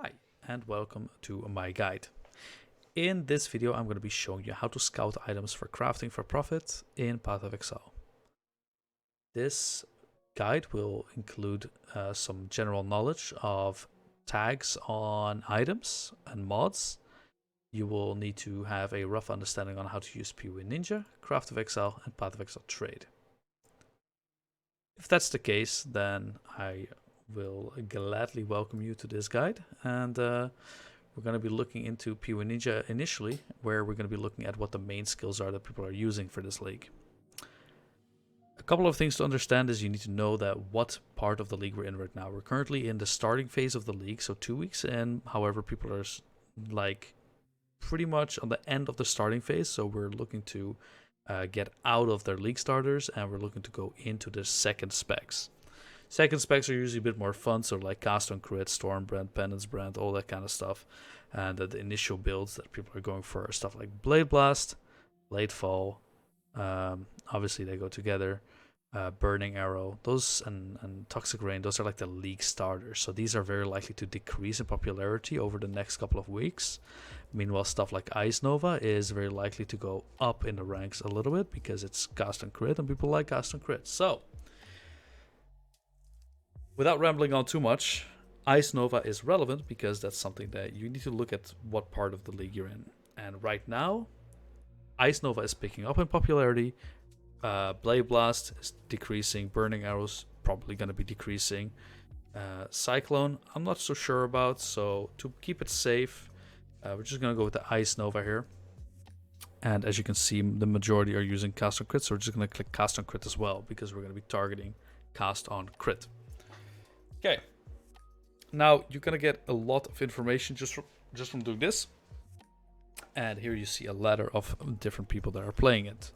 Hi, and welcome to my guide. In this video, I'm going to be showing you how to scout items for crafting for profit in Path of Exile. This guide will include some general knowledge of tags on items and mods. You will need to have a rough understanding on how to use PoE Ninja, Craft of Exile, and Path of Exile Trade. If that's the case, then I will gladly welcome you to this guide, and we're going to be looking into PoE Ninja initially, where we're going to be looking at what the main skills are that people are using for this league. A couple of things to understand is you need to know that what part of the league we're in right now. We're currently in the starting phase of the league, so 2 weeks in. However, people are like pretty much on the end of the starting phase, so we're looking to get out of their league starters, and we're looking to go into the second specs. Second specs are usually a bit more fun, so like Cast on Crit, Stormbrand, Penance Brand, all that kind of stuff. And the initial builds that people are going for are stuff like Blade Blast, Blade Fall. Obviously, they go together. Burning Arrow, those and Toxic Rain, those are like the league starters. So these are very likely to decrease in popularity over the next couple of weeks. Meanwhile, stuff like Ice Nova is very likely to go up in the ranks a little bit because it's Cast on Crit and people like Cast on Crit. So, without rambling on too much, Ice Nova is relevant because that's something that you need to look at what part of the league you're in. And right now, Ice Nova is picking up in popularity. Blade Blast is decreasing. Burning Arrows probably going to be decreasing. Cyclone, I'm not so sure about. So to keep it safe, we're just going to go with the Ice Nova here. And as you can see, the majority are using Cast on Crit. So we're just going to click Cast on Crit as well because we're going to be targeting Cast on Crit. Okay. Now you're going to get a lot of information just from doing this. And here you see a ladder of different people that are playing it.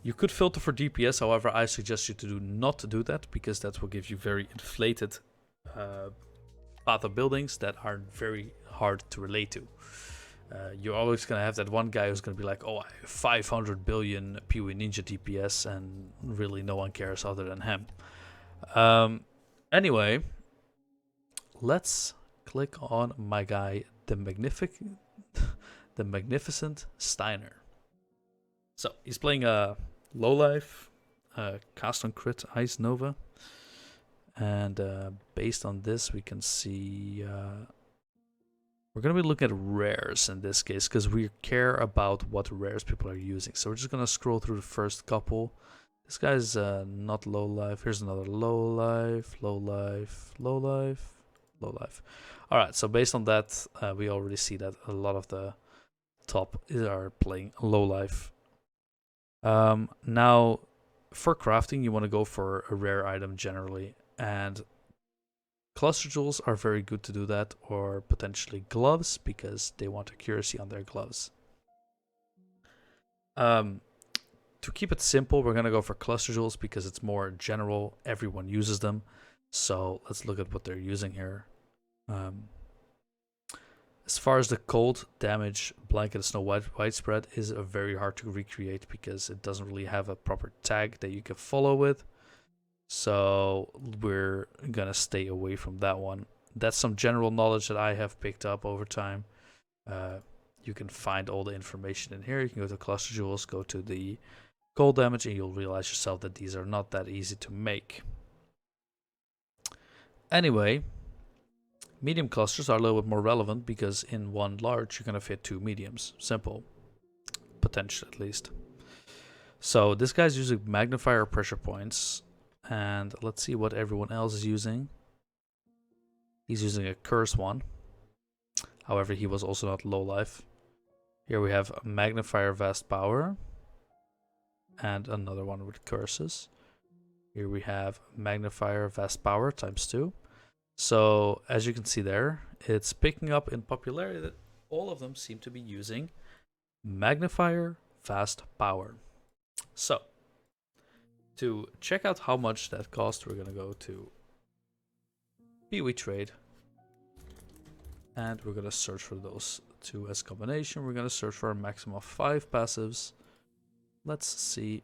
You could filter for DPS, however, I suggest you to not do that because that will give you very inflated path of buildings that are very hard to relate to. You're always going to have that one guy who's going to be like, oh, I have 500 billion PoE Ninja DPS, and really no one cares other than him. Anyway, let's click on my guy, the Magnificent Steiner. So he's playing a low life, Cast on Crit, Ice Nova, and based on this, we can see we're gonna be looking at rares in this case because we care about what rares people are using. So we're just gonna scroll through the first couple. This guy's not low life. Here's another low life, low life, low life, low life. All right. So based on that, we already see that a lot of the top are playing low life. Now, for crafting, you want to go for a rare item generally, and cluster jewels are very good to do that, or potentially gloves because they want accuracy on their gloves. To keep it simple, we're gonna go for cluster jewels because it's more general. Everyone uses them, so let's look at what they're using here. As far as the cold damage blanket snow widespread is very hard to recreate because it doesn't really have a proper tag that you can follow with. So we're gonna stay away from that one. That's some general knowledge that I have picked up over time. You can find all the information in here. You can go to cluster jewels, go to the cold damage, and you'll realize yourself that these are not that easy to make. Anyway, medium clusters are a little bit more relevant because in one large you're going to fit two mediums. Simple. Potential at least. So this guy's using magnifier pressure points. And let's see what everyone else is using. He's using a curse one. However, he was also not low life. Here we have a magnifier vast power. And another one with curses. Here we have magnifier vast power times 2. So, as you can see there, it's picking up in popularity that all of them seem to be using magnifier fast power. So, to check out how much that costs, we're going to go to PoE Trade. And we're going to search for those two as combination. We're going to search for a maximum of 5 passives. Let's see.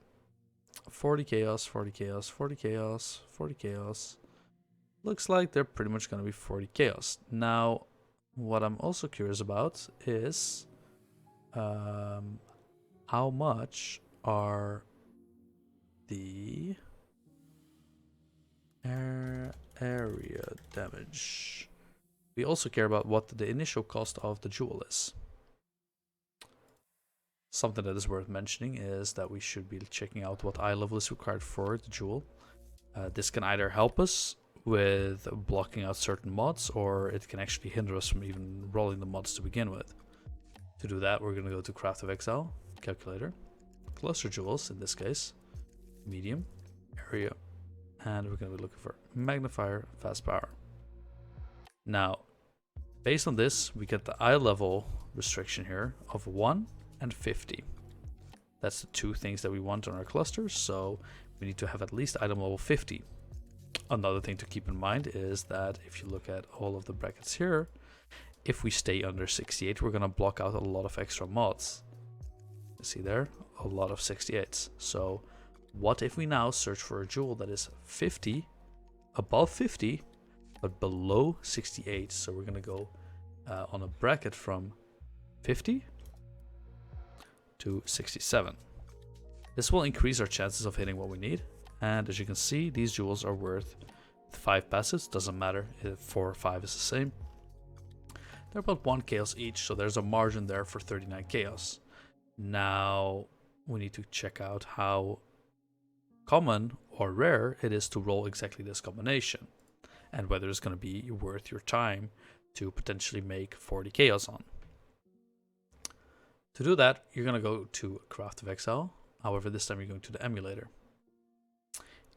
40 chaos, 40 chaos, 40 chaos, 40 chaos. Looks like they're pretty much going to be 40 chaos. Now, what I'm also curious about is how much are the area damage. We also care about what the initial cost of the jewel is. Something that is worth mentioning is that we should be checking out what eye level is required for the jewel. This can either help us with blocking out certain mods, or it can actually hinder us from even rolling the mods to begin with. To do that, we're going to go to Craft of Exile, Calculator, Cluster Jewels in this case, Medium, Area, and we're going to be looking for Magnifier, Fast Power. Now, based on this, we get the eye level restriction here of 1 and 50. That's the two things that we want on our clusters, so we need to have at least item level 50. Another thing to keep in mind is that if you look at all of the brackets here, if we stay under 68, we're going to block out a lot of extra mods. You see there? A lot of 68s. So what if we now search for a jewel that is 50, above 50, but below 68? So we're going to go on a bracket from 50 to 67. This will increase our chances of hitting what we need. And as you can see, these jewels are worth 5 passes. Doesn't matter if 4 or 5 is the same. They're about 1 chaos each, so there's a margin there for 39 chaos. Now we need to check out how common or rare it is to roll exactly this combination, and whether it's going to be worth your time to potentially make 40 chaos on. To do that, you're going to go to Craft of Exile. However, this time you're going to the emulator.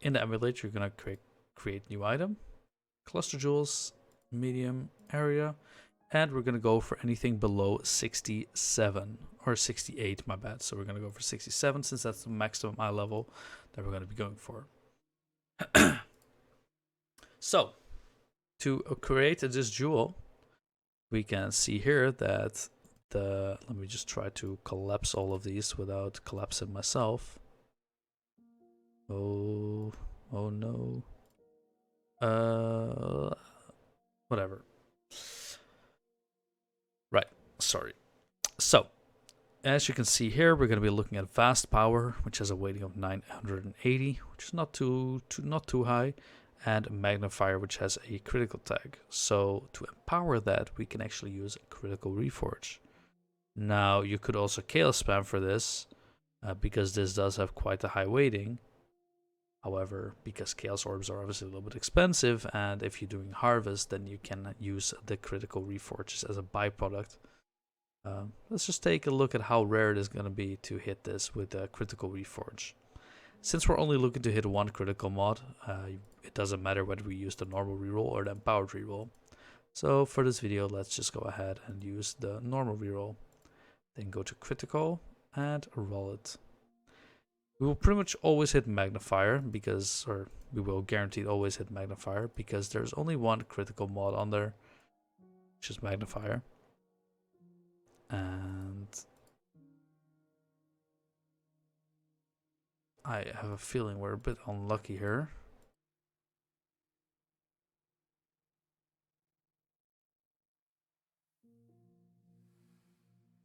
In the emulator, you're going to create new item, cluster jewels, medium, area, and we're going to go for anything below 67 or 68, my bad. So we're going to go for 67 since that's the maximum eye level that we're going to be going for. So to create this jewel, we can see here that let me just try to collapse all of these without collapsing myself. Oh no. Whatever. Right, sorry. So, as you can see here, we're going to be looking at Fast Power, which has a weighting of 980, which is not too high, and Magnifier, which has a critical tag. So, to empower that, we can actually use Critical Reforge. Now, you could also Chaos Spam for this, because this does have quite a high weighting. However, because Chaos Orbs are obviously a little bit expensive, and if you're doing Harvest, then you can use the Critical Reforges as a byproduct. Let's just take a look at how rare it is going to be to hit this with a Critical Reforge. Since we're only looking to hit one critical mod, it doesn't matter whether we use the normal reroll or the empowered reroll. So for this video, let's just go ahead and use the normal reroll. Then go to critical and roll it. We will pretty much always hit Magnifier because, or we will guaranteed always hit Magnifier because there's only one critical mod on there, which is Magnifier. And I have a feeling we're a bit unlucky here.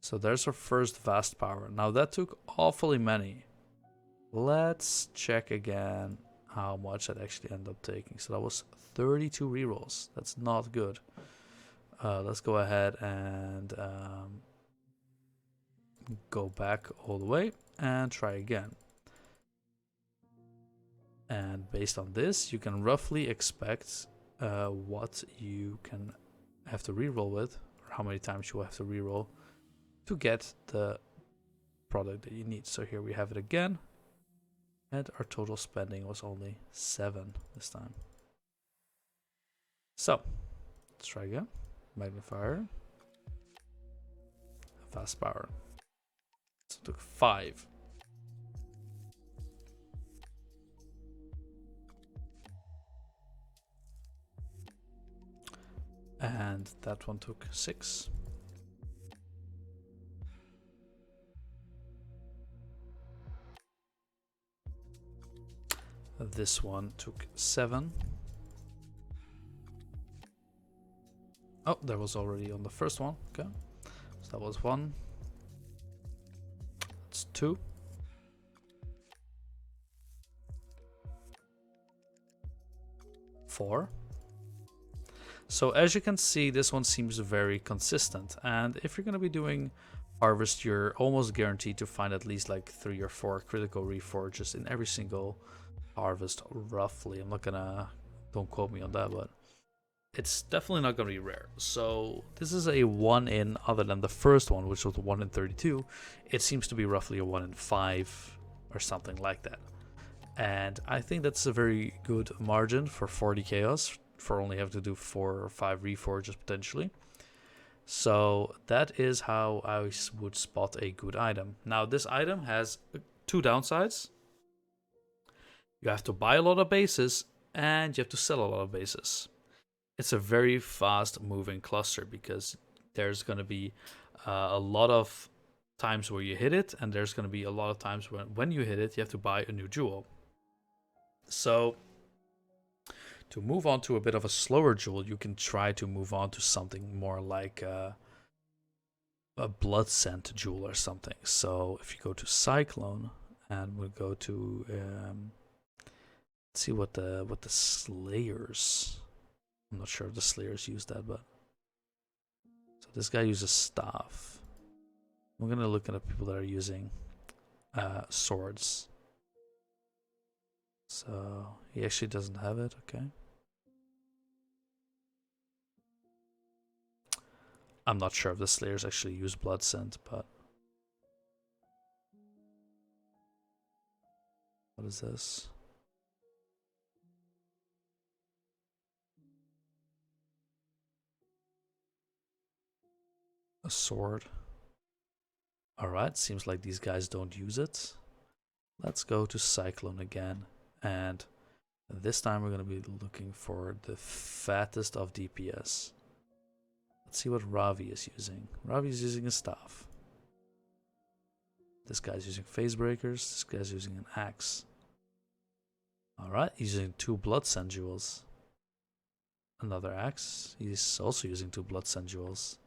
So there's our first Vast Power. Now that took awfully many. Let's check again how much that actually ended up taking. So that was 32 rerolls. That's not good. Let's go ahead and go back all the way and try again. And based on this, you can roughly expect what you can have to reroll with, or how many times you will have to reroll to get the product that you need. So here we have it again, and our total spending was only 7 this time. So let's try again. Magnifier, Fast Power. So it took 5. And that one took 6. This one took 7. Oh, that was already on the first one. Okay, so that was 1. It's 2. 4. So as you can see, this one seems very consistent. And if you're going to be doing harvest, you're almost guaranteed to find at least like 3 or 4 critical reforges in every single harvest, roughly. I'm not gonna, don't quote me on that, but it's definitely not gonna be rare. So this is a 1 in, other than the first one, which was 1 in 32. It seems to be roughly a 1 in 5 or something like that. And I think that's a very good margin for 40 chaos, for only having to do 4 or 5 reforges potentially. So that is how I would spot a good item. Now this item has 2 downsides. You have to buy a lot of bases and you have to sell a lot of bases. It's a very fast moving cluster because there's going to be a lot of times where you hit it, and there's going to be a lot of times when you hit it, you have to buy a new jewel. So to move on to a bit of a slower jewel, you can try to move on to something more like a blood scent jewel or something. So if you go to Cyclone and we'll go to let's see what the Slayers. I'm not sure if the Slayers use that, but so this guy uses staff. We're gonna look at the people that are using swords. So he actually doesn't have it. Okay. I'm not sure if the Slayers actually use blood scent, but what is this? A sword. Alright, seems like these guys don't use it. Let's go to Cyclone again, and this time we're going to be looking for the fattest of DPS. Let's see what Ravi is using. Ravi is using a staff. This guy's using phase breakers. This guy's using an axe. Alright, he's using 2 blood scent jewels. Another axe. He's also using 2 blood scent jewels.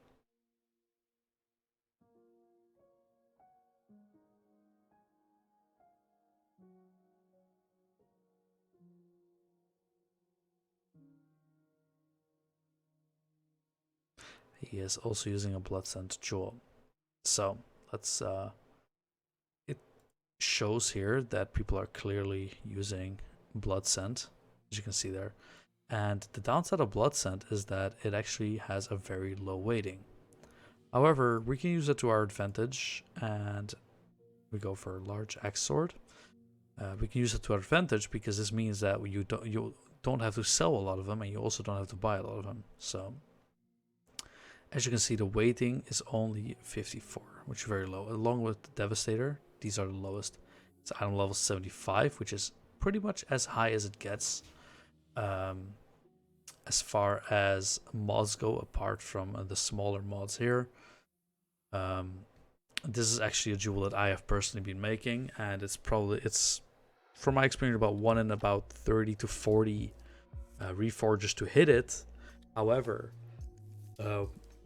He is also using a blood scent jewel. So let's it shows here that people are clearly using blood scent, as you can see there. And the downside of blood scent is that it actually has a very low weighting. However, we can use it to our advantage, and we go for a large axe sword. We can use it to our advantage because this means that you don't have to sell a lot of them, and you also don't have to buy a lot of them. So as you can see, the weighting is only 54, which is very low. Along with the Devastator, these are the lowest. It's item level 75, which is pretty much as high as it gets. As far as mods go, apart from the smaller mods here. This is actually a jewel that I have personally been making, and it's from my experience about 1 in about 30 to 40 reforges to hit it. However,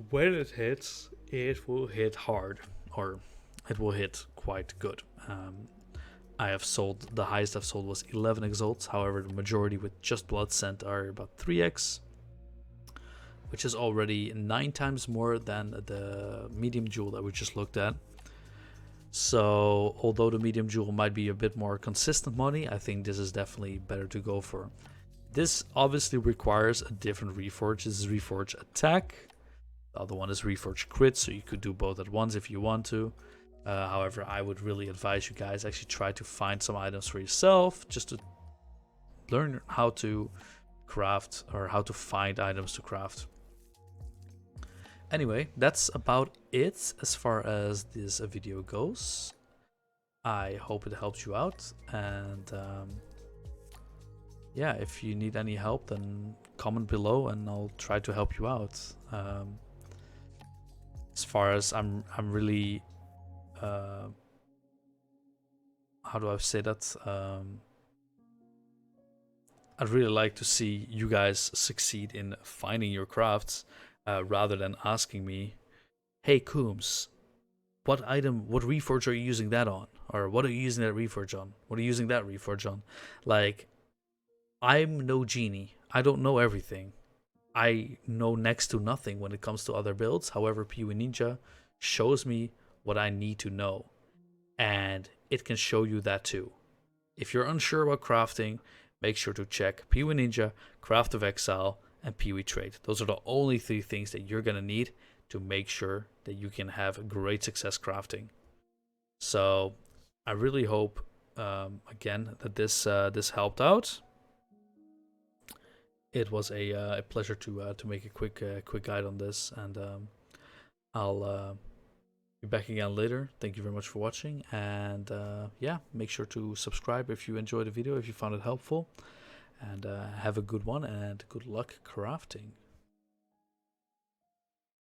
when it hits, it will hit hard, or it will hit quite good. I have sold, the highest I've sold was 11 exalts. However, the majority with just blood scent are about 3x, which is already 9 times more than the medium jewel that we just looked at. So although the medium jewel might be a bit more consistent money, I think this is definitely better to go for. This obviously requires a different reforge. This is reforge attack. The other one is reforge crit, so you could do both at once if you want to. However, I would really advise you guys actually try to find some items for yourself, just to learn how to craft, or how to find items to craft. Anyway, that's about it as far as this video goes. I hope it helps you out, and yeah, if you need any help, then comment below and I'll try to help you out. As far as I'm really how do I say that? I'd really like to see you guys succeed in finding your crafts, rather than asking me, "Hey Coombs, what reforge are you using that on? Or what are you using that reforge on? What are you using that reforge on?" Like, I'm no genie. I don't know everything. I know next to nothing when it comes to other builds. However, PoE Ninja shows me what I need to know, and it can show you that too. If you're unsure about crafting, make sure to check PoE Ninja, Craft of Exile, and PoE Trade. Those are the only 3 things that you're gonna need to make sure that you can have great success crafting. So I really hope, again, that this helped out. It was a pleasure to make a quick guide on this, and I'll be back again later. Thank you very much for watching, and yeah, make sure to subscribe if you enjoyed the video, if you found it helpful, and have a good one, and good luck crafting.